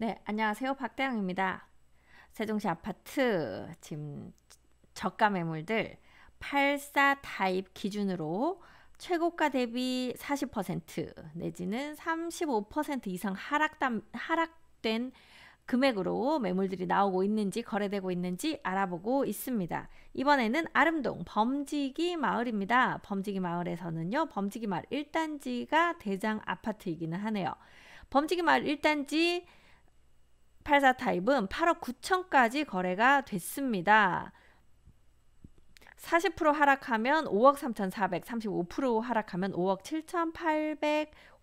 네, 안녕하세요. 박대영입니다. 세종시 아파트 지금 저가 매물들 84 타입 기준으로 최고가 대비 40% 내지는 35% 이상 하락된 금액으로 매물들이 나오고 있는지 거래되고 있는지 알아보고 있습니다. 이번에는 아름동 범지기 마을입니다. 범지기 마을에서는요. 범지기 마을 1단지가 대장 아파트이기는 하네요. 범지기 마을 1단지 84 타입은 8억 9천까지 거래가 됐습니다. 40% 하락하면 5억 3,400, 35% 하락하면 5억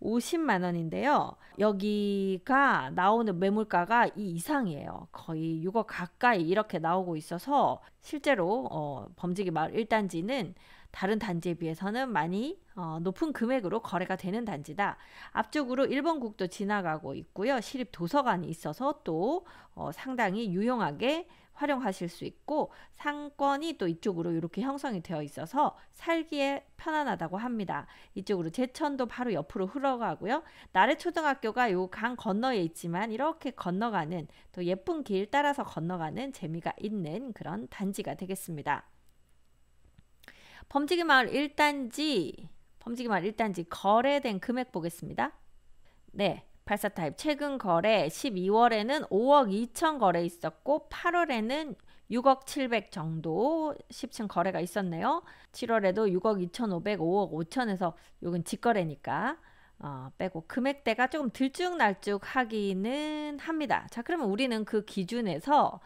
7,850만 원인데요. 여기가 나오는 매물가가 이 이상이에요. 거의 6억 가까이 이렇게 나오고 있어서 실제로 범지기 마을 1단지는 다른 단지에 비해서는 많이 높은 금액으로 거래가 되는 단지다. 앞쪽으로 1번 국도 지나가고 있고요. 시립 도서관이 있어서 또 상당히 유용하게 활용하실 수 있고 상권이 또 이쪽으로 이렇게 형성이 되어 있어서 살기에 편안하다고 합니다. 이쪽으로 제천도 바로 옆으로 흘러가고요. 나래초등학교가 요 강 건너에 있지만 이렇게 건너가는 또 예쁜 길 따라서 건너가는 재미가 있는 그런 단지가 되겠습니다. 범지기 마을 1단지 거래된 금액 보겠습니다. 네. 84 타입 최근 거래 12월에는 5억 2천 거래 있었고 8월에는 6억 7백 정도 10층 거래가 있었네요. 7월에도 6억 2,500, 5억 5천에서 이건 직거래니까 빼고 금액대가 조금 들쭉날쭉하기는 합니다. 자, 그러면 우리는 그 기준에서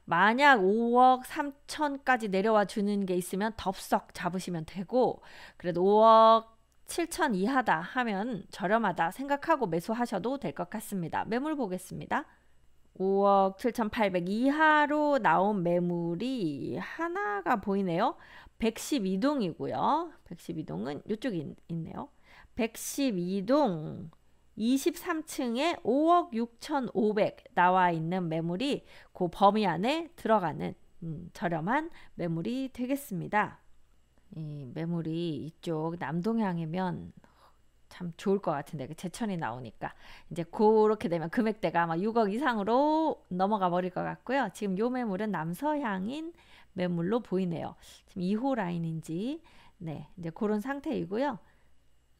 만약 5억 3천까지 내려와 주는 게 있으면 덥석 잡으시면 되고 그래도 5억 7천 이하다 하면 저렴하다 생각하고 매수하셔도 될 것 같습니다. 매물 보겠습니다. 5억 7,800 이하로 나온 매물이 하나가 보이네요. 112동이고요. 112동은 이쪽에 있네요. 112동 23층에 5억 6,500 나와 있는 매물이 그 범위 안에 들어가는 저렴한 매물이 되겠습니다. 이 매물이 이쪽 남동향이면 참 좋을 것 같은데 제천이 나오니까 이제 그렇게 되면 금액대가 아마 6억 이상으로 넘어가 버릴 것 같고요. 지금 요 매물은 남서향인 매물로 보이네요. 지금 2호 라인인지 네 이제 그런 상태이고요.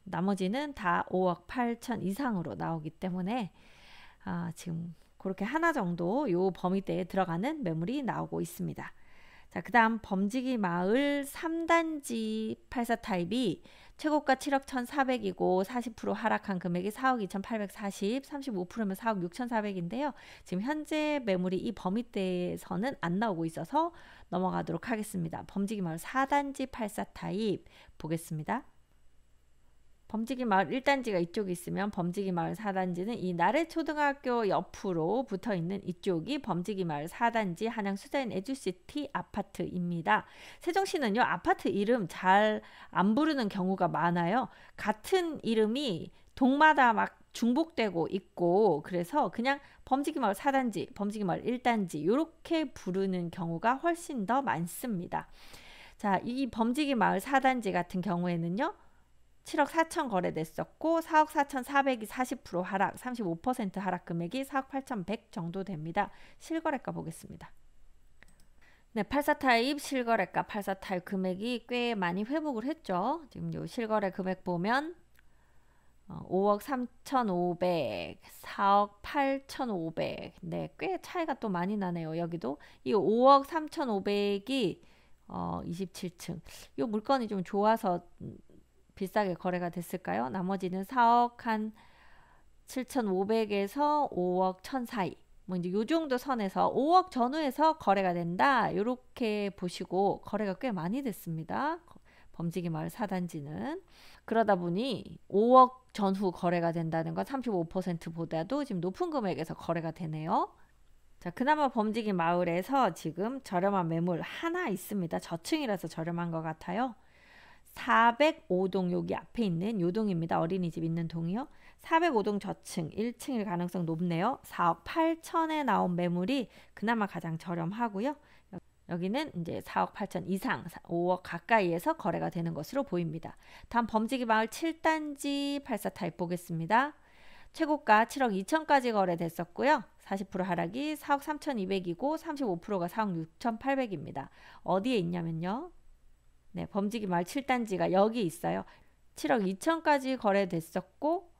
나머지는 다 5억 8천 이상으로 나오기 때문에 지금 그렇게 하나 정도 요 범위대에 들어가는 매물이 나오고 있습니다. 자, 그 다음 범지기 마을 3단지 84 타입이 최고가 7억 1,400이고 40% 하락한 금액이 4억 2,840, 35%면 4억 6,400인데요. 지금 현재 매물이 이 범위대에서는 안 나오고 있어서 넘어가도록 하겠습니다. 범지기 마을 4단지 84 타입 보겠습니다. 범지기 마을 1단지가 이쪽에 있으면 범지기 마을 4단지는 이 나래초등학교 옆으로 붙어 있는 이쪽이 범지기 마을 4단지 한양 수자인 에듀시티 아파트입니다. 세종시는요 아파트 이름 잘 안 부르는 경우가 많아요. 같은 이름이 동마다 막 중복되고 있고 그래서 그냥 범지기 마을 4단지, 범지기 마을 1단지 이렇게 부르는 경우가 훨씬 더 많습니다. 자, 이 범지기 마을 4단지 같은 경우에는요 7억 4천 거래됐었고 4억 4,400이 40% 하락, 35% 하락 금액이 4억 8,100 정도 됩니다. 실거래가 보겠습니다. 네, 84 타입 실거래가 84 타입 금액이 꽤 많이 회복을 했죠. 지금 요 실거래 금액 보면 5억 3,500, 4억 8,500. 네, 꽤 차이가 또 많이 나네요. 여기도 이 5억 3,500이 27층. 이 물건이 좀 좋아서 비싸게 거래가 됐을까요? 나머지는 4억 한 7,500에서 5억 1,000 사이. 뭐 이제 요 정도 선에서 5억 전후에서 거래가 된다. 이렇게 보시고 거래가 꽤 많이 됐습니다. 범지기 마을 4단지는. 그러다 보니 5억 전후 거래가 된다는 건 35%보다도 지금 높은 금액에서 거래가 되네요. 자, 그나마 범지기 마을에서 지금 저렴한 매물 하나 있습니다. 저층이라서 저렴한 것 같아요. 405동 여기 앞에 있는 요 동입니다. 어린이집 있는 동이요. 405동 저층 1층일 가능성 높네요. 4억 8천에 나온 매물이 그나마 가장 저렴하고요. 여기는 이제 4억 8천 이상 5억 가까이에서 거래가 되는 것으로 보입니다. 다음 범지기 마을 7단지 84 타입 보겠습니다. 최고가 7억 2천까지 거래됐었고요. 40% 하락이 4억 3,200이고 35%가 4억 6,800입니다. 어디에 있냐면요. 네, 범지기 말 7단지가 여기 있어요. 7억 2천까지 거래됐었고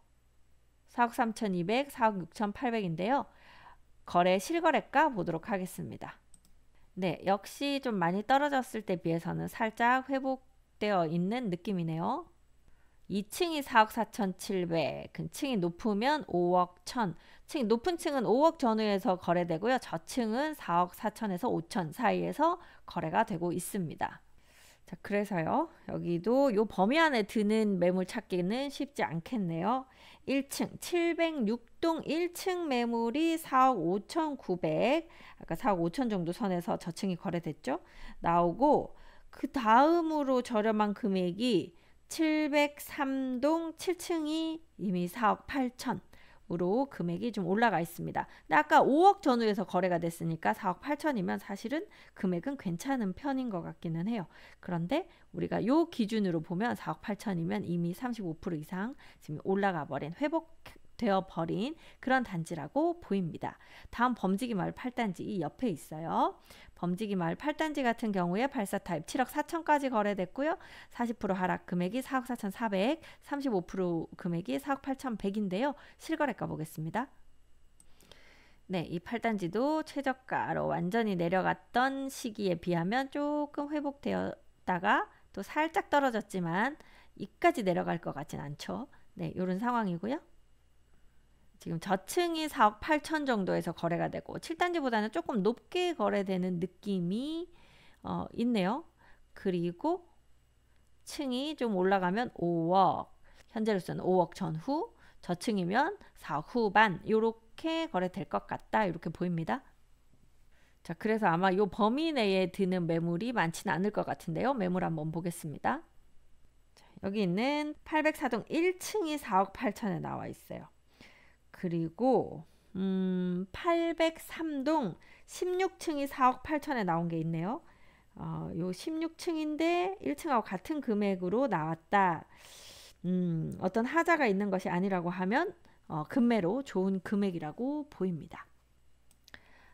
4억 3,200, 4억 6,800인데요. 거래 실거래가 보도록 하겠습니다. 네, 역시 좀 많이 떨어졌을 때 비해서는 살짝 회복되어 있는 느낌이네요. 2층이 4억 4,700, 그 층이 높으면 5억 1천, 층이 높은 층은 5억 전후에서 거래되고요. 저층은 4억 4천에서 5천 사이에서 거래가 되고 있습니다. 자, 그래서요. 여기도 요 범위 안에 드는 매물 찾기는 쉽지 않겠네요. 1층 706동 1층 매물이 4억 5,900, 아까 4억 5천 정도 선에서 저층이 거래됐죠. 나오고 그 다음으로 저렴한 금액이 703동 7층이 이미 4억 8천으로 금액이 좀 올라가 있습니다. 근데 아까 5억 전후에서 거래가 됐으니까 4억 8천이면 사실은 금액은 괜찮은 편인 것 같기는 해요. 그런데 우리가 요 기준으로 보면 4억 8천이면 이미 35% 이상 지금 올라가 버린, 회복되어 버린 그런 단지라고 보입니다. 다음 범지기 마을 8단지 이 옆에 있어요. 범지기 마을 8단지 같은 경우에 발사 타입 7억 4천까지 거래됐고요. 40% 하락 금액이 4억 4,400, 35% 금액이 4억 8,100인데요. 실거래가 보겠습니다. 네, 이 8단지도 최저가로 완전히 내려갔던 시기에 비하면 조금 회복되었다가 또 살짝 떨어졌지만 이까지 내려갈 것 같진 않죠. 네, 이런 상황이고요. 지금 저층이 4억 8천 정도에서 거래가 되고 7단지보다는 조금 높게 거래되는 느낌이 있네요. 그리고 층이 좀 올라가면 5억, 현재로서는 5억 전후, 저층이면 4억 후반 이렇게 거래될 것 같다 이렇게 보입니다. 자, 그래서 아마 이 범위 내에 드는 매물이 많지는 않을 것 같은데요. 매물 한번 보겠습니다. 자, 여기 있는 804동 1층이 4억 8천에 나와 있어요. 그리고 803동 16층이 4억 8천에 나온 게 있네요. 요 16층인데 1층하고 같은 금액으로 나왔다. 어떤 하자가 있는 것이 아니라고 하면 금매로 좋은 금액이라고 보입니다.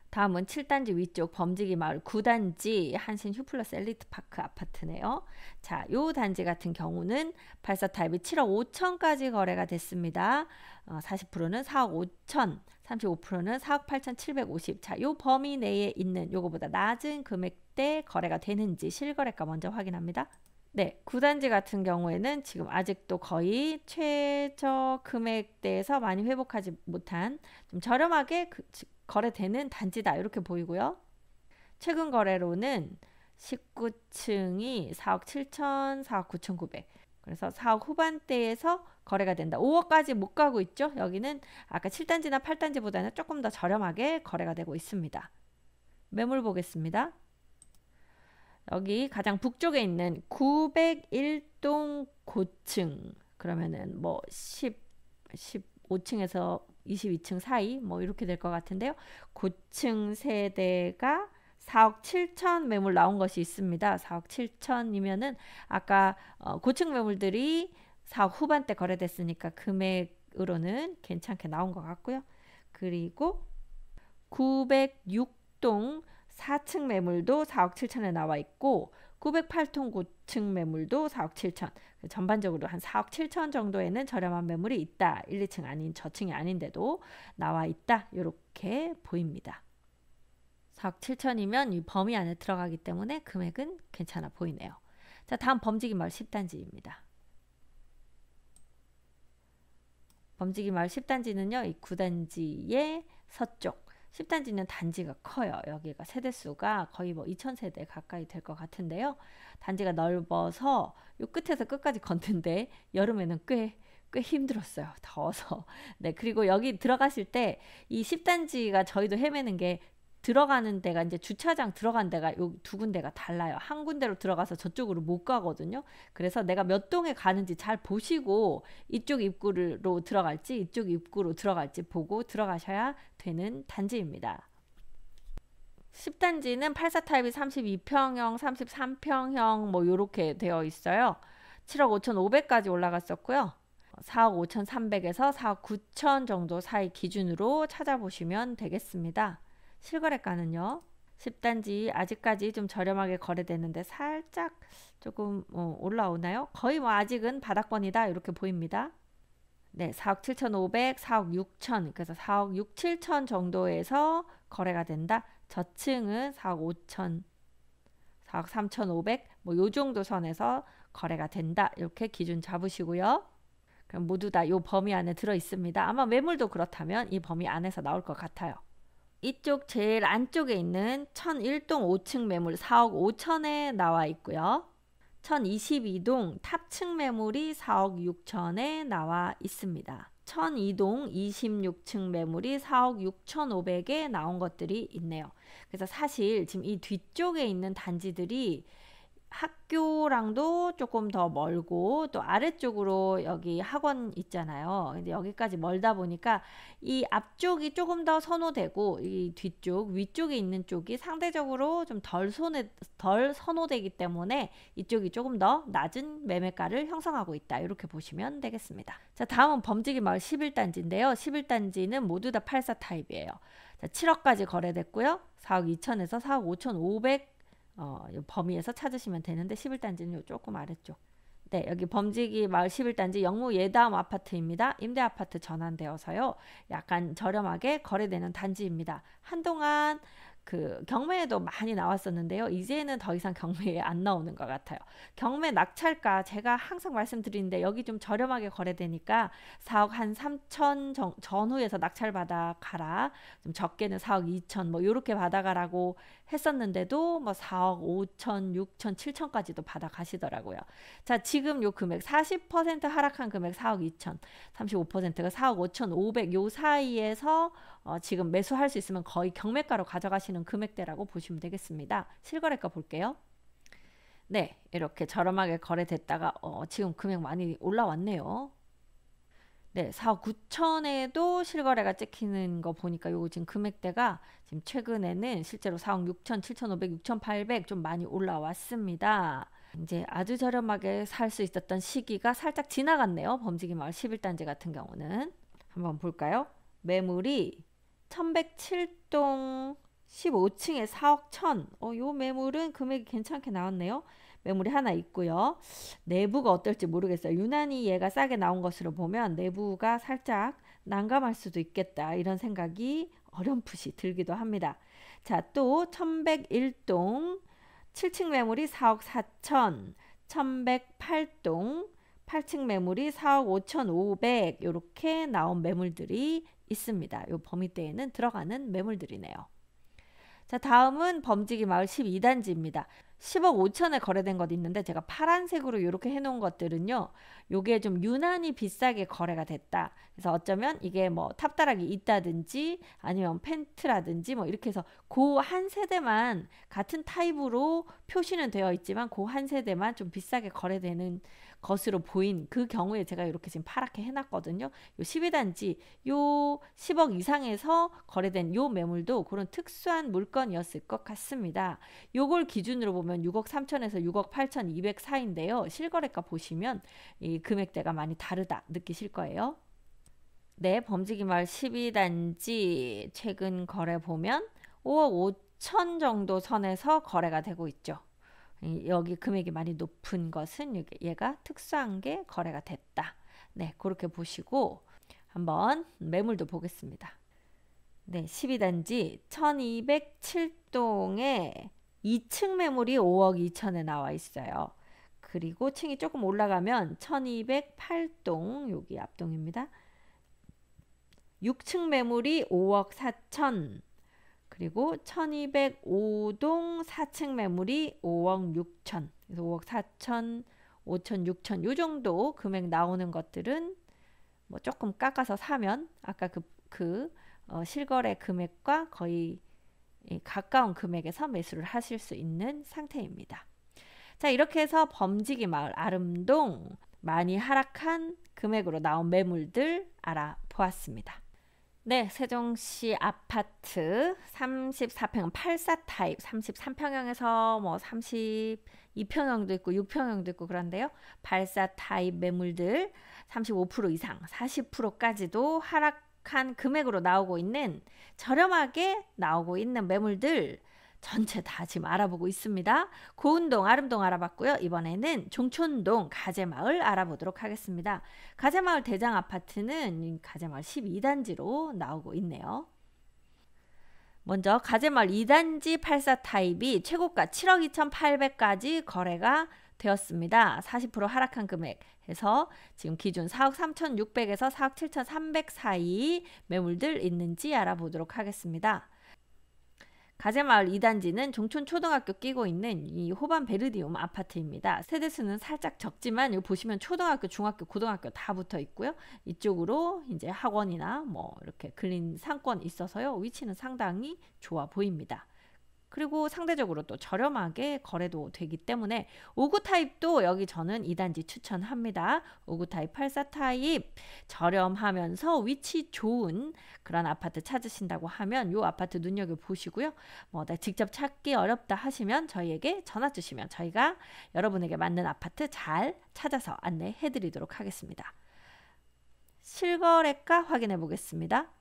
다음은 7단지 위쪽 범지기 마을 9단지 한신 휴플러스 엘리트파크 아파트네요. 자, 요 단지 같은 경우는 발사 타입이 7억 5천까지 거래가 됐습니다. 40%는 4억 5천, 35%는 4억 8,750. 자, 요 범위 내에 있는 요거보다 낮은 금액대 거래가 되는지 실거래가 먼저 확인합니다. 네, 9단지 같은 경우에는 지금 아직도 거의 최저 금액대에서 많이 회복하지 못한 좀 저렴하게 거래되는 단지다 이렇게 보이고요. 최근 거래로는 19층이 4억 7천, 4억 9,900. 그래서 4억 후반대에서 거래가 된다. 5억까지 못 가고 있죠. 여기는 아까 7단지나 8단지보다는 조금 더 저렴하게 거래가 되고 있습니다. 매물 보겠습니다. 여기 가장 북쪽에 있는 901동 고층, 그러면은 뭐 15층에서 22층 사이 뭐 이렇게 될 것 같은데요. 고층 세대가 4억 7천 매물 나온 것이 있습니다. 4억 7천이면은 아까 고층 매물들이 4억 후반대 거래됐으니까 금액으로는 괜찮게 나온 것 같고요. 그리고 906동 4층 매물도 4억 7천에 나와 있고 908동 고층 매물도 4억 7천. 전반적으로 한 4억 7천 정도에는 저렴한 매물이 있다. 1, 2층 아닌 저층이 아닌데도 나와 있다. 이렇게 보입니다. 4억 7천이면 이 범위 안에 들어가기 때문에 금액은 괜찮아 보이네요. 자, 다음 범지기 마을 10단지입니다. 범지기 마을 10단지는요. 이 9단지의 서쪽 10단지는 단지가 커요. 여기가 세대수가 거의 뭐 2,000세대 가까이 될 것 같은데요. 단지가 넓어서 요 끝에서 끝까지 걷는데 여름에는 꽤 힘들었어요. 더워서. 네, 그리고 여기 들어가실 때 이 10단지가 저희도 헤매는 게 들어가는 데가 이제 주차장 들어간 데가 요 두 군데가 달라요. 한 군데로 들어가서 저쪽으로 못 가거든요. 그래서 내가 몇 동에 가는지 잘 보시고 이쪽 입구로 들어갈지 이쪽 입구로 들어갈지 보고 들어가셔야 되는 단지입니다. 10단지는 84 타입이 32평형, 33평형 뭐 요렇게 되어 있어요. 7억 5,500까지 올라갔었고요. 4억 5,300에서 4억 9천 정도 사이 기준으로 찾아보시면 되겠습니다. 실거래가는요. 10단지 아직까지 좀 저렴하게 거래되는데 살짝 조금 올라오나요? 거의 뭐 아직은 바닥권이다 이렇게 보입니다. 네, 4억 7,500, 4억 6천, 그래서 4억 6, 7천 정도에서 거래가 된다. 저층은 4억 5천, 4억 3,500, 뭐 요 정도 선에서 거래가 된다. 이렇게 기준 잡으시고요. 그럼 모두 다 요 범위 안에 들어 있습니다. 아마 매물도 그렇다면 이 범위 안에서 나올 것 같아요. 이쪽 제일 안쪽에 있는 1001동 5층 매물 4억 5천에 나와 있고요. 1022동 탑층 매물이 4억 6천에 나와 있습니다. 1002동 26층 매물이 4억 6,500에 나온 것들이 있네요. 그래서 사실 지금 이 뒤쪽에 있는 단지들이 학교랑도 조금 더 멀고 또 아래쪽으로 여기 학원 있잖아요. 근데 여기까지 멀다 보니까 이 앞쪽이 조금 더 선호되고 이 뒤쪽 위쪽에 있는 쪽이 상대적으로 좀 덜 선호되기 때문에 이쪽이 조금 더 낮은 매매가를 형성하고 있다. 이렇게 보시면 되겠습니다. 자, 다음은 범지기 마을 11단지인데요. 11단지는 모두 다 84 타입이에요. 자, 7억까지 거래됐고요. 4억 2천에서 4억 5,500 범위에서 찾으시면 되는데 11단지는 조금 아래쪽. 네, 여기 범지기 마을 11단지 영무 예다음 아파트입니다. 임대 아파트 전환되어서요. 약간 저렴하게 거래되는 단지입니다. 한동안 그 경매에도 많이 나왔었는데요. 이제는 더 이상 경매에 안 나오는 것 같아요. 경매 낙찰가 제가 항상 말씀드리는데 여기 좀 저렴하게 거래되니까 4억 한 3천 전후에서 낙찰 받아 가라. 좀 적게는 4억 2천 뭐 이렇게 받아 가라고 했었는데도 뭐 4억 5천, 6천, 7천까지도 받아 가시더라고요. 자, 지금 요 금액 40% 하락한 금액 4억 2천, 35%가 4억 5천 5백 요 사이에서 지금 매수할 수 있으면 거의 경매가로 가져가시는 금액대라고 보시면 되겠습니다. 실거래가 볼게요. 네, 이렇게 저렴하게 거래됐다가 지금 금액 많이 올라왔네요. 네, 4억 9천에도 실거래가 찍히는 거 보니까 요거 지금 금액대가 지금 최근에는 실제로 4억 6천, 7,500, 6,800 좀 많이 올라왔습니다. 이제 아주 저렴하게 살 수 있었던 시기가 살짝 지나갔네요. 범지기 마을 11단지 같은 경우는. 한번 볼까요? 매물이 1107동 15층에 4억 1천. 요 매물은 금액이 괜찮게 나왔네요. 매물이 하나 있고요. 내부가 어떨지 모르겠어요. 유난히 얘가 싸게 나온 것으로 보면 내부가 살짝 난감할 수도 있겠다. 이런 생각이 어렴풋이 들기도 합니다. 자, 또 1101동 7층 매물이 4억 4천, 1108동 8층 매물이 4억 5,500 이렇게 나온 매물들이 있습니다. 요 범위대에는 들어가는 매물들이네요. 자, 다음은 범지기 마을 12단지입니다. 10억 5천에 거래된 것 있는데 제가 파란색으로 이렇게 해놓은 것들은요. 요게 좀 유난히 비싸게 거래가 됐다. 그래서 어쩌면 이게 뭐 탑다락이 있다든지 아니면 펜트라든지 뭐 이렇게 해서 그 한 세대만 같은 타입으로 표시는 되어 있지만 그 한 세대만 좀 비싸게 거래되는 것으로 보인 그 경우에 제가 이렇게 지금 파랗게 해놨거든요. 요 12단지 요 10억 이상에서 거래된 요 매물도 그런 특수한 물건이었을 것 같습니다. 요걸 기준으로 보면 6억 3천에서 6억 8천 200 사이인데요. 실거래가 보시면 이 금액대가 많이 다르다 느끼실 거예요. 네, 범지기 마을 12단지 최근 거래 보면 5억 5천 정도 선에서 거래가 되고 있죠. 여기 금액이 많이 높은 것은 얘가 특수한 게 거래가 됐다. 네, 그렇게 보시고 한번 매물도 보겠습니다. 네, 12단지 1207동에 2층 매물이 5억 2천에 나와 있어요. 그리고 층이 조금 올라가면 1208동 여기 앞동입니다. 6층 매물이 5억 4천, 그리고 1205동 4층 매물이 5억 6천. 그래서 5억 4천, 5천, 6천 요 정도 금액 나오는 것들은 뭐 조금 깎아서 사면 아까 실거래 금액과 거의 가까운 금액에서 매수를 하실 수 있는 상태입니다. 자, 이렇게 해서 범지기 마을 아름동 많이 하락한 금액으로 나온 매물들 알아보았습니다. 네, 세종시 아파트 34평 84 타입 33평형에서 뭐 32평형도 있고 6평형도 있고 그런데요. 84 타입 매물들 35% 이상 40%까지도 하락한 금액으로 나오고 있는 저렴하게 나오고 있는 매물들 전체 다 지금 알아보고 있습니다. 고운동, 아름동 알아봤고요. 이번에는 종촌동, 가재마을 알아보도록 하겠습니다. 가재마을 대장 아파트는 가재마을 12단지로 나오고 있네요. 먼저 가재마을 2단지 84 타입이 최고가 7억 2,800까지 거래가 되었습니다. 40% 하락한 금액에서 지금 기준 4억 3,600에서 4억 7,300 사이 매물들 있는지 알아보도록 하겠습니다. 가재마을 2단지는 종촌초등학교 끼고 있는 이 호반 베르디움 아파트입니다. 세대수는 살짝 적지만 여기 보시면 초등학교, 중학교, 고등학교 다 붙어 있고요. 이쪽으로 이제 학원이나 뭐 이렇게 근린 상권 있어서요. 위치는 상당히 좋아 보입니다. 그리고 상대적으로 또 저렴하게 거래도 되기 때문에 59 타입도 여기 저는 2단지 추천합니다. 59 타입, 84 타입 저렴하면서 위치 좋은 그런 아파트 찾으신다고 하면 이 아파트 눈여겨보시고요. 뭐 직접 찾기 어렵다 하시면 저희에게 전화 주시면 저희가 여러분에게 맞는 아파트 잘 찾아서 안내해 드리도록 하겠습니다. 실거래가 확인해 보겠습니다.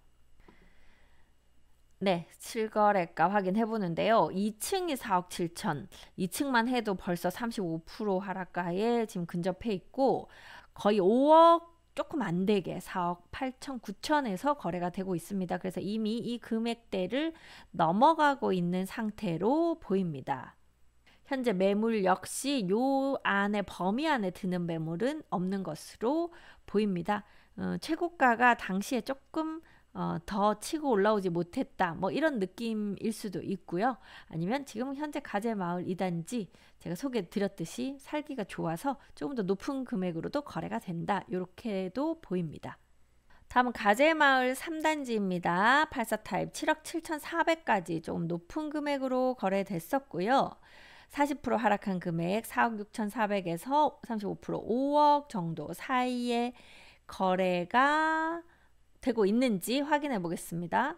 네, 실거래가 확인해 보는데요. 2층이 4억 7천, 2층만 해도 벌써 35% 하락가에 지금 근접해 있고 거의 5억 조금 안 되게 4억 8천, 9천에서 거래가 되고 있습니다. 그래서 이미 이 금액대를 넘어가고 있는 상태로 보입니다. 현재 매물 역시 요 안에 범위 안에 드는 매물은 없는 것으로 보입니다. 최고가가 당시에 조금 더 치고 올라오지 못했다 뭐 이런 느낌일 수도 있고요. 아니면 지금 현재 가재마을 2단지 제가 소개해 드렸듯이 살기가 좋아서 조금 더 높은 금액으로도 거래가 된다 이렇게도 보입니다. 다음은 가재마을 3단지입니다. 84 타입 7억 7,400까지 조금 높은 금액으로 거래됐었고요. 40% 하락한 금액 4억 6,400에서 35% 5억 정도 사이에 거래가 되고 있는지 확인해 보겠습니다.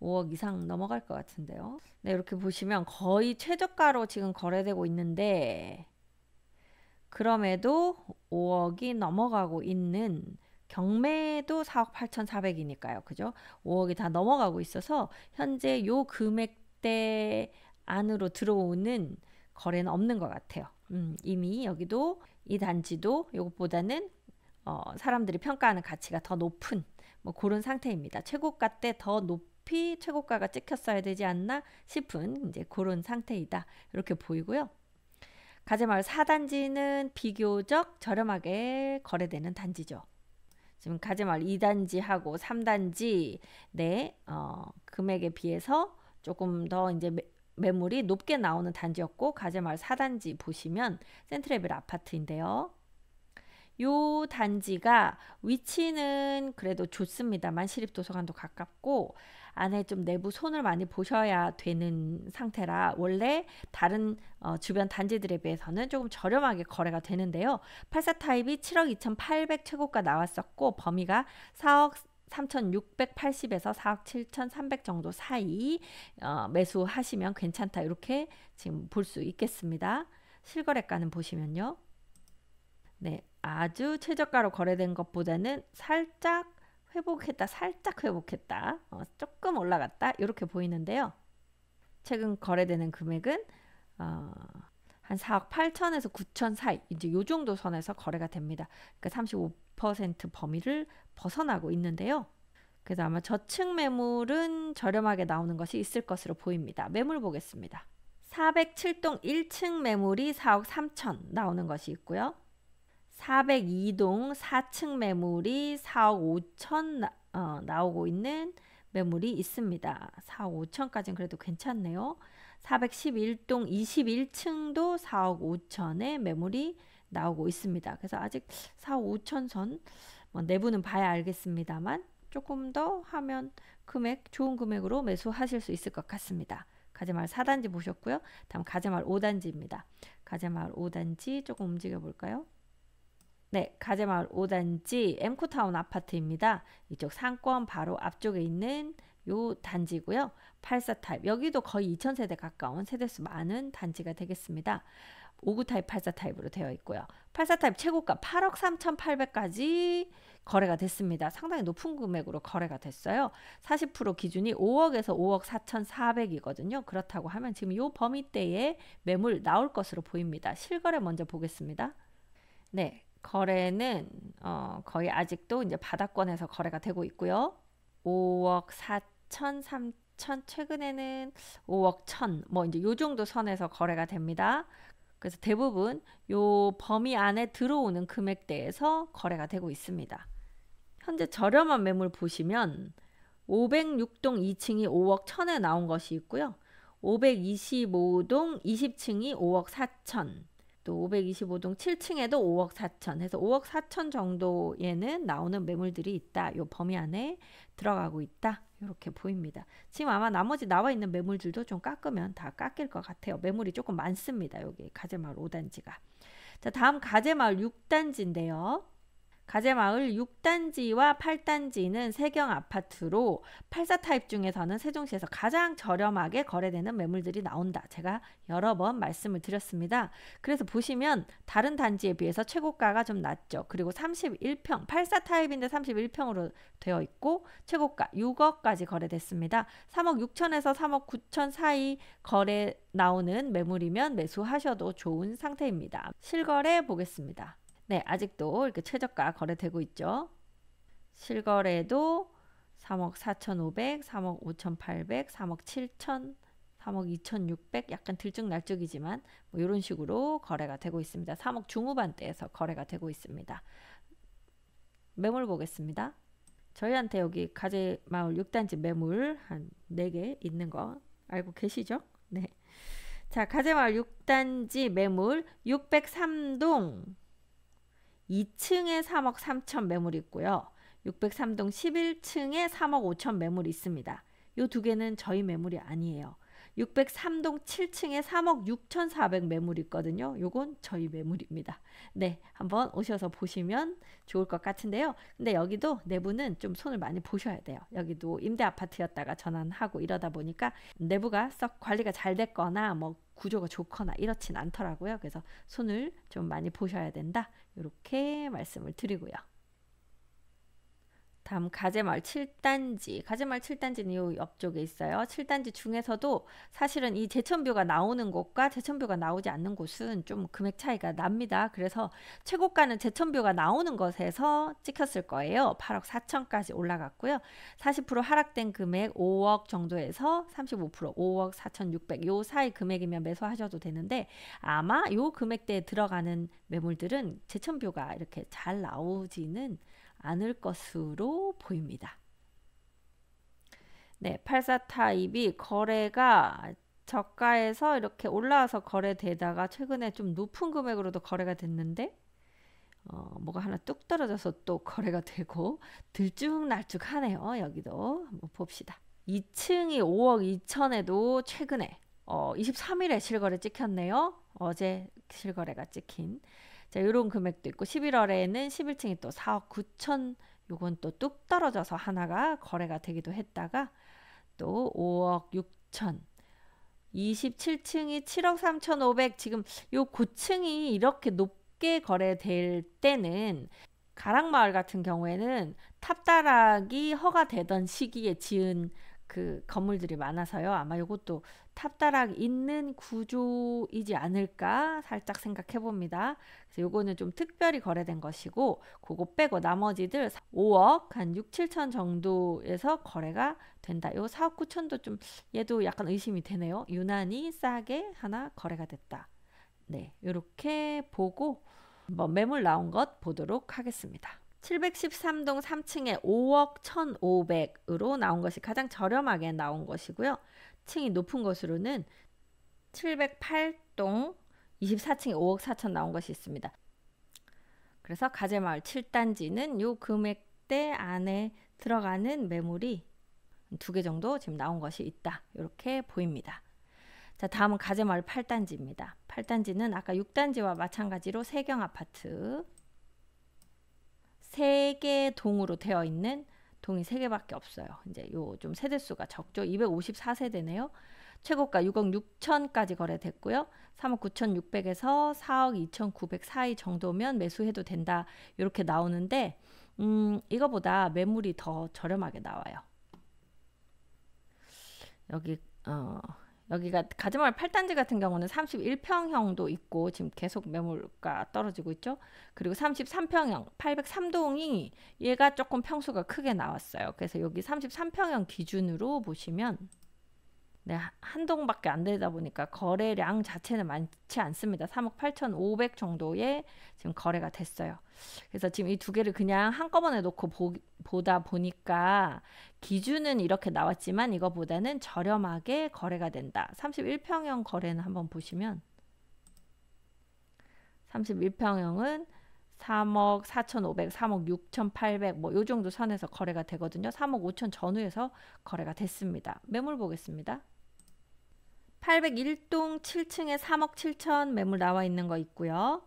5억 이상 넘어갈 것 같은데요. 네, 이렇게 보시면 거의 최저가로 지금 거래되고 있는데 그럼에도 5억이 넘어가고 있는 경매도 4억 8,400이니까요. 그죠? 5억이 다 넘어가고 있어서 현재 요 금액대 안으로 들어오는 거래는 없는 것 같아요. 이미 여기도 이 단지도 이것보다는 사람들이 평가하는 가치가 더 높은 뭐 그런 상태입니다. 최고가 때 더 높이 최고가가 찍혔어야 되지 않나 싶은 이제 그런 상태이다. 이렇게 보이고요. 가재마을 4단지는 비교적 저렴하게 거래되는 단지죠. 지금 가재마을 2단지하고 3단지 네, 금액에 비해서 조금 더 이제 매물이 높게 나오는 단지였고 가재마을 4단지 보시면 센트레벨 아파트인데요. 요 단지가 위치는 그래도 좋습니다만 시립도서관도 가깝고 안에 좀 내부 손을 많이 보셔야 되는 상태라 원래 다른 주변 단지들에 비해서는 조금 저렴하게 거래가 되는데요. 84 타입이 7억 2,800 최고가 나왔었고 범위가 4억 3,680에서 4억 7,300 정도 사이 매수하시면 괜찮다 이렇게 지금 볼 수 있겠습니다. 실거래가는 보시면요. 네, 아주 최저가로 거래된 것보다는 살짝 회복했다, 조금 올라갔다 이렇게 보이는데요. 최근 거래되는 금액은 한 4억 8천에서 9천 사이 이제 요 정도 선에서 거래가 됩니다. 그러니까 35% 범위를 벗어나고 있는데요. 그래서 아마 저층 매물은 저렴하게 나오는 것이 있을 것으로 보입니다. 매물 보겠습니다. 407동 1층 매물이 4억 3천 나오는 것이 있고요. 402동 4층 매물이 4억 5천 나오고 있는 매물이 있습니다. 4억 5천까지는 그래도 괜찮네요. 411동 21층도 4억 5천의 매물이 나오고 있습니다. 그래서 아직 4억 5천 선 내부는 봐야 알겠습니다만 조금 더 하면 금액 좋은 금액으로 매수하실 수 있을 것 같습니다. 가재마을 4단지 보셨고요. 다음 가재마을 5단지입니다. 가재마을 5단지 조금 움직여 볼까요? 네, 가제마을 5단지 엠코타운 아파트입니다. 이쪽 상권 바로 앞쪽에 있는 요 단지고요. 84 타입. 여기도 거의 2000세대 가까운 세대수 많은 단지가 되겠습니다. 59 타입, 84 타입으로 되어 있고요. 84 타입 최고가 8억 3,800까지 거래가 됐습니다. 상당히 높은 금액으로 거래가 됐어요. 40% 기준이 5억에서 5억 4,400이거든요. 그렇다고 하면 지금 이 범위대에 매물 나올 것으로 보입니다. 실거래 먼저 보겠습니다. 네, 거래는 거의 아직도 이제 바닥권에서 거래가 되고 있고요. 5억 4천, 3천, 최근에는 5억 1천, 뭐 이제 요 정도 선에서 거래가 됩니다. 그래서 대부분 요 범위 안에 들어오는 금액대에서 거래가 되고 있습니다. 현재 저렴한 매물 보시면 506동 2층이 5억 1천에 나온 것이 있고요. 525동 20층이 5억 4천, 또 525동 7층에도 5억 4천 해서 5억 4천 정도에는 나오는 매물들이 있다. 요 범위 안에 들어가고 있다. 이렇게 보입니다. 지금 아마 나머지 나와 있는 매물들도 좀 깎으면 다 깎일 것 같아요. 매물이 조금 많습니다. 여기 가제마을 5단지가. 자, 다음 가제마을 6단지인데요. 가제마을 6단지와 8단지는 세경 아파트로 84 타입 중에서는 세종시에서 가장 저렴하게 거래되는 매물들이 나온다. 제가 여러 번 말씀을 드렸습니다. 그래서 보시면 다른 단지에 비해서 최고가가 좀 낮죠. 그리고 31평, 84 타입인데 31평으로 되어 있고 최고가 6억까지 거래됐습니다. 3억 6천에서 3억 9천 사이 거래 나오는 매물이면 매수하셔도 좋은 상태입니다. 실거래 보겠습니다. 네, 아직도 이렇게 최저가 거래되고 있죠. 실거래도 3억 4,500, 3억 5,800, 3억 7천, 3억 2,600 약간 들쭉날쭉이지만 뭐 이런 식으로 거래가 되고 있습니다. 3억 중후반대에서 거래가 되고 있습니다. 매물 보겠습니다. 저희한테 여기 가제마을 6단지 매물 한 4개 있는 거 알고 계시죠? 네. 자, 가제마을 6단지 매물 603동 2층에 3억 3천 매물이 있고요. 603동 11층에 3억 5천 매물이 있습니다. 이 두 개는 저희 매물이 아니에요. 603동 7층에 3억 6,400 매물이 있거든요. 요건 저희 매물입니다. 네, 한번 오셔서 보시면 좋을 것 같은데요. 근데 여기도 내부는 좀 손을 많이 보셔야 돼요. 여기도 임대 아파트였다가 전환하고 이러다 보니까 내부가 썩 관리가 잘 됐거나 뭐 구조가 좋거나 이렇진 않더라고요. 그래서 손을 좀 많이 보셔야 된다. 이렇게 말씀을 드리고요. 다음 가제마을 7단지. 가제마을 7단지는 이 옆쪽에 있어요. 7단지 중에서도 사실은 이 제천뷰가 나오는 곳과 제천뷰가 나오지 않는 곳은 좀 금액 차이가 납니다. 그래서 최고가는 제천뷰가 나오는 것에서 찍혔을 거예요. 8억 4천까지 올라갔고요. 40% 하락된 금액 5억 정도에서 35% 5억 4,600 요 사이 금액이면 매수하셔도 되는데 아마 요 금액대에 들어가는 매물들은 제천뷰가 이렇게 잘 나오지는 않을 것으로 보입니다. 네, 84 타입이 거래가 저가에서 이렇게 올라와서 거래되다가 최근에 좀 높은 금액으로도 거래가 됐는데 뭐가 하나 뚝 떨어져서 또 거래가 되고 들쭉날쭉하네요. 여기도 한번 봅시다. 2층이 5억 2천에도 최근에 23일에 실거래 찍혔네요. 어제 실거래가 찍힌 자, 요런 금액도 있고 11월에는 11층이 또 4억 9천 요건 또 뚝 떨어져서 하나가 거래가 되기도 했다가 또 5억 6천 27층이 7억 3,500 지금 요 고층이 이렇게 높게 거래될 때는 가락마을 같은 경우에는 탑다락이 허가되던 시기에 지은 그 건물들이 많아서요. 아마 이것도 탑다락 있는 구조이지 않을까 살짝 생각해 봅니다. 그래서 요거는 좀 특별히 거래된 것이고 그거 빼고 나머지들 5억 한 6, 7천 정도에서 거래가 된다. 요 4억 9천도 좀 얘도 약간 의심이 되네요. 유난히 싸게 하나 거래가 됐다. 네, 이렇게 보고 한번 매물 나온 것 보도록 하겠습니다. 713동 3층에 5억 1,500으로 나온 것이 가장 저렴하게 나온 것이고요. 층이 높은 것으로는 708동 24층에 5억 4천 나온 것이 있습니다. 그래서 가제마을 7단지는 요 금액대 안에 들어가는 매물이 2개 정도 지금 나온 것이 있다. 이렇게 보입니다. 자, 다음은 가제마을 8단지입니다. 8단지는 아까 6단지와 마찬가지로 세경 아파트 3개 동으로 되어 있는 동이 3개밖에 없어요. 이제 요 좀 세대수가 적죠. 254세대네요. 최고가 6억 6천까지 거래됐고요. 3억 9,600에서 4억 2,900 사이 정도면 매수해도 된다. 이렇게 나오는데 이거보다 매물이 더 저렴하게 나와요. 여기가 가지마을 8단지 같은 경우는 31평형도 있고 지금 계속 매물가 떨어지고 있죠. 그리고 33평형 803동이 얘가 조금 평수가 크게 나왔어요. 그래서 여기 33평형 기준으로 보시면 네, 한 동밖에 안 되다 보니까 거래량 자체는 많지 않습니다. 3억 8,500 정도의 지금 거래가 됐어요. 그래서 지금 이 두 개를 그냥 한꺼번에 놓고 보다 보니까 기준은 이렇게 나왔지만 이거보다는 저렴하게 거래가 된다. 31평형 거래는 한번 보시면 31평형은 3억 4,500, 3억 6,800 뭐 요 정도 선에서 거래가 되거든요. 3억 5천 전후에서 거래가 됐습니다. 매물 보겠습니다. 801동 7층에 3억 7천 매물 나와 있는 거 있고요.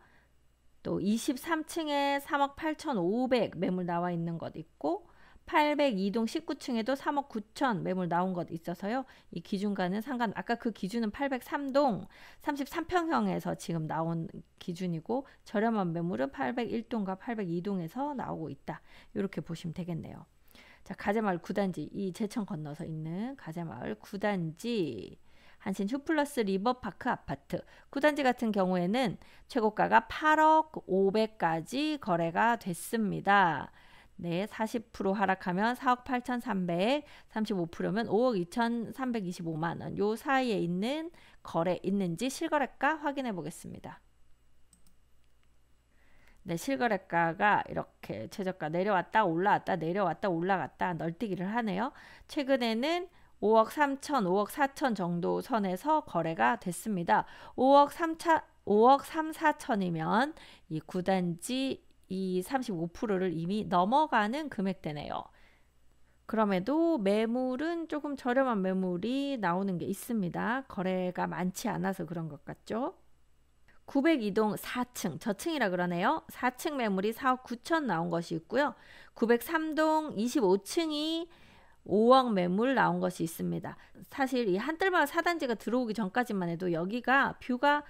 또 23층에 3억 8,500 매물 나와 있는 것 있고 802동 19층에도 3억 9천 매물 나온 것 있어서요. 이 기준과는 상관, 아까 그 기준은 803동 33평형에서 지금 나온 기준이고 저렴한 매물은 801동과 802동에서 나오고 있다. 이렇게 보시면 되겠네요. 자, 가재마을 9단지, 이 제천 건너서 있는 가재마을 9단지 한신 휴플러스 리버파크 아파트 9단지 같은 경우에는 최고가가 8억 500까지 거래가 됐습니다. 네, 40% 하락하면 4억 8,300, 35%면 5억 2,325만 원. 요 사이에 있는 거래 있는지 실거래가 확인해 보겠습니다. 네, 실거래가가 이렇게 최저가 내려왔다 올라왔다 내려왔다 올라갔다 널뛰기를 하네요. 최근에는 5억 3천, 5억 4천 정도 선에서 거래가 됐습니다. 5억 3, 4천이면 이 9단지 이 35%를 이미 넘어가는 금액대네요. 그럼에도 매물은 조금 저렴한 매물이 나오는 게 있습니다. 거래가 많지 않아서 그런 것 같죠? 902동 4층, 저층이라 그러네요. 4층 매물이 4억 9천 나온 것이 있고요. 903동 25층이 5억 매물 나온 것이 있습니다. 사실 이 한뜰마을 4단지가 들어오기 전까지만 해도 여기가 뷰가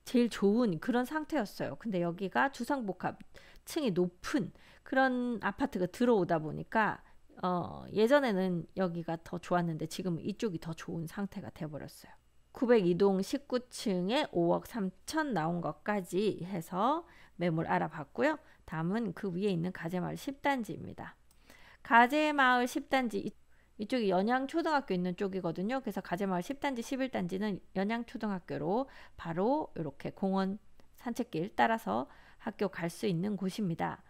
제일 좋은 그런 상태였어요. 근데 여기가 주상복합 층이 높은 그런 아파트가 들어오다 보니까 예전에는 여기가 더 좋았는데 지금 이쪽이 더 좋은 상태가 돼버렸어요. 902동 19층에 5억 3천 나온 것까지 해서 매물 알아봤고요. 다음은 그 위에 있는 가재마을 10단지입니다. 가재마을 10단지 이쪽이 연양초등학교 있는 쪽이거든요. 그래서 가재마을 10단지, 11단지는 연양초등학교로 바로 이렇게 공원 산책길 따라서 학교 갈 수 있는 곳입니다.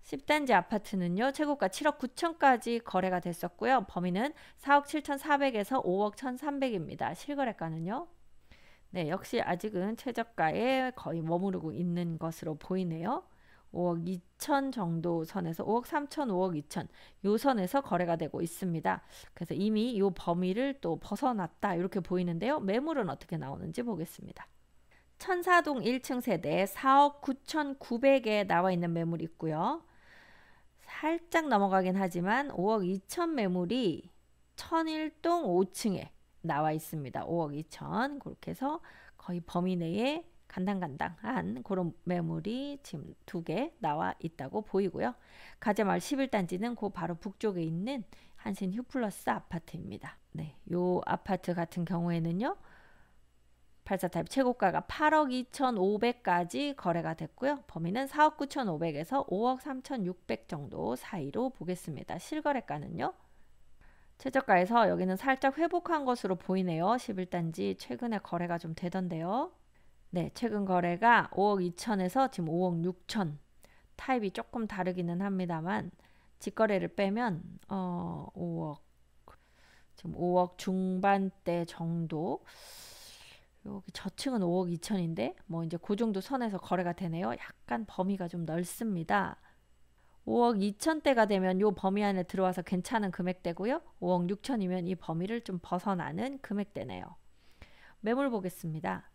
10단지 아파트는요. 최고가 7억 9천까지 거래가 됐었고요. 범위는 4억 7,400에서 5억 1,300입니다. 실거래가는요. 네, 역시 아직은 최저가에 거의 머무르고 있는 것으로 보이네요. 5억 2천 정도 선에서 5억 3천, 5억 2천 요 선에서 거래가 되고 있습니다. 그래서 이미 요 범위를 또 벗어났다 이렇게 보이는데요. 매물은 어떻게 나오는지 보겠습니다. 천사동 1층 세대 4억 9,900에 나와 있는 매물이 있고요. 살짝 넘어가긴 하지만 5억 2천 매물이 천일동 5층에 나와 있습니다. 5억 2천 그렇게 해서 거의 범위 내에 간당간당한 그런 매물이 지금 2개 나와 있다고 보이고요. 가재마을 11단지는 그 바로 북쪽에 있는 한신 휴플러스 아파트입니다. 네, 요 아파트 같은 경우에는요. 84타입 최고가가 8억 2,500까지 거래가 됐고요. 범위는 4억 9,500에서 5억 3,600 정도 사이로 보겠습니다. 실거래가는요. 최저가에서 여기는 살짝 회복한 것으로 보이네요. 11단지 최근에 거래가 좀 되던데요. 네, 최근 거래가 5억 2천에서 지금 5억 6천 타입이 조금 다르기는 합니다만 직거래를 빼면 5억 지금 5억 중반대 정도 여기 저층은 5억 2천인데 뭐 이제 그 정도 선에서 거래가 되네요. 약간 범위가 좀 넓습니다. 5억 2천대가 되면 이 범위 안에 들어와서 괜찮은 금액대고요. 5억 6천이면 이 범위를 좀 벗어나는 금액대네요. 매물 보겠습니다.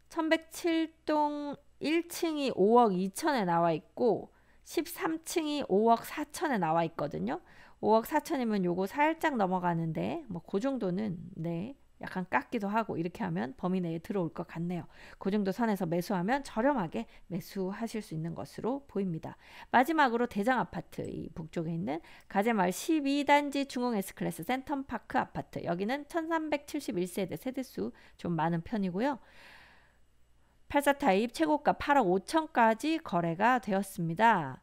1107동 1층이 5억 2천에 나와 있고 13층이 5억 4천에 나와 있거든요. 5억 4천이면 요거 살짝 넘어가는데 뭐 그 정도는 네 약간 깎기도 하고 이렇게 하면 범위 내에 들어올 것 같네요. 그 정도 선에서 매수하면 저렴하게 매수하실 수 있는 것으로 보입니다. 마지막으로 대장 아파트, 이 북쪽에 있는 가재마을 12단지 중흥 S클래스 센텀파크 아파트, 여기는 1371세대, 세대수 좀 많은 편이고요. 84 타입 최고가 8억 5천까지 거래가 되었습니다.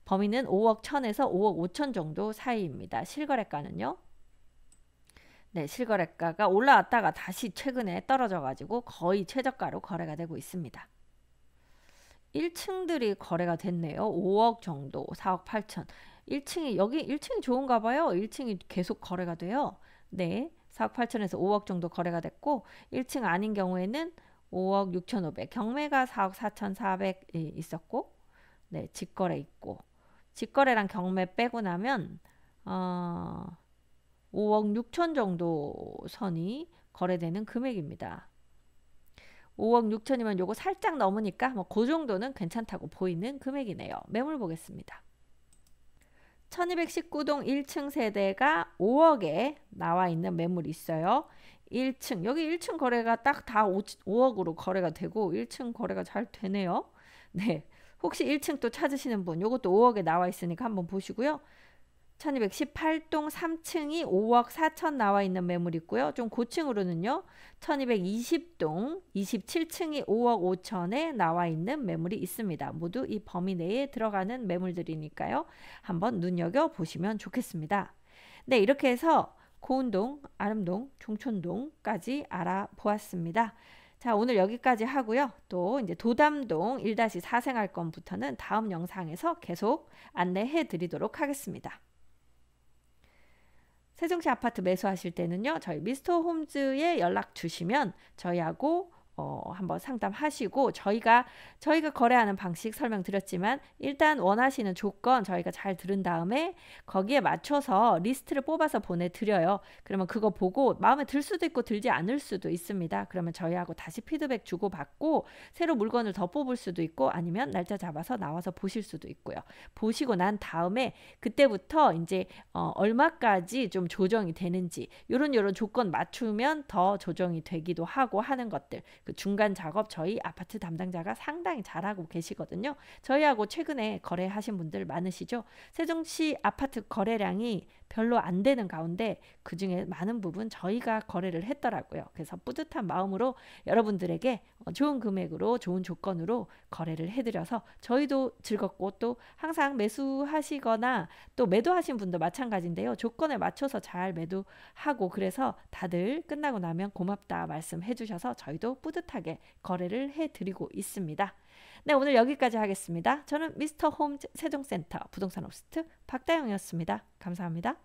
범위는 5억 1천에서 5억 5천 정도 사이입니다. 실거래가는요. 네, 실거래가가 올라왔다가 다시 최근에 떨어져가지고 거의 최저가로 거래가 되고 있습니다. 1층들이 거래가 됐네요. 5억 정도, 4억 8천. 1층이 여기 1층이 좋은가 봐요. 1층이 계속 거래가 돼요. 네, 4억 8천에서 5억 정도 거래가 됐고 1층 아닌 경우에는 5억 6,500. 경매가 4억 4,400 있었고, 네, 직거래 있고. 직거래랑 경매 빼고 나면 5억 6천 정도 선이 거래되는 금액입니다. 5억 6천이면 요거 살짝 넘으니까 뭐 그 정도는 괜찮다고 보이는 금액이네요. 매물 보겠습니다. 1219동 1층 세대가 5억에 나와 있는 매물이 있어요. 1층, 여기 1층 거래가 딱 다 5억으로 거래가 되고 1층 거래가 잘 되네요. 네, 혹시 1층 또 찾으시는 분, 요것도 5억에 나와 있으니까 한번 보시고요. 1218동 3층이 5억 4천 나와 있는 매물 있고요. 좀 고층으로는요. 1220동 27층이 5억 5천에 나와 있는 매물이 있습니다. 모두 이 범위 내에 들어가는 매물들이니까요. 한번 눈여겨보시면 좋겠습니다. 네, 이렇게 해서 고운동, 아름동, 종촌동까지 알아보았습니다. 자, 오늘 여기까지 하고요. 또 이제 도담동 1-4 생활권부터는 다음 영상에서 계속 안내해 드리도록 하겠습니다. 세종시 아파트 매수하실 때는요. 저희 미스터 홈즈에 연락 주시면 저희하고 한번 상담하시고 저희가 거래하는 방식 설명드렸지만 일단 원하시는 조건 저희가 잘 들은 다음에 거기에 맞춰서 리스트를 뽑아서 보내드려요. 그러면 그거 보고 마음에 들 수도 있고 들지 않을 수도 있습니다. 그러면 저희하고 다시 피드백 주고받고 새로 물건을 더 뽑을 수도 있고 아니면 날짜 잡아서 나와서 보실 수도 있고요. 보시고 난 다음에 그때부터 이제 얼마까지 좀 조정이 되는지 요런 조건 맞추면 더 조정이 되기도 하고 하는 것들, 그 중간 작업 저희 아파트 담당자가 상당히 잘하고 계시거든요. 저희하고 최근에 거래하신 분들 많으시죠. 세종시 아파트 거래량이 별로 안 되는 가운데 그 중에 많은 부분 저희가 거래를 했더라고요. 그래서 뿌듯한 마음으로 여러분들에게 좋은 금액으로 좋은 조건으로 거래를 해드려서 저희도 즐겁고 또 항상 매수하시거나 또 매도하신 분도 마찬가지인데요. 조건에 맞춰서 잘 매도하고 그래서 다들 끝나고 나면 고맙다 말씀해 주셔서 저희도 뿌듯하게 거래를 해드리고 있습니다. 네, 오늘 여기까지 하겠습니다. 저는 미스터 홈즈 세종센터 부동산 호스트 박다영이었습니다. 감사합니다.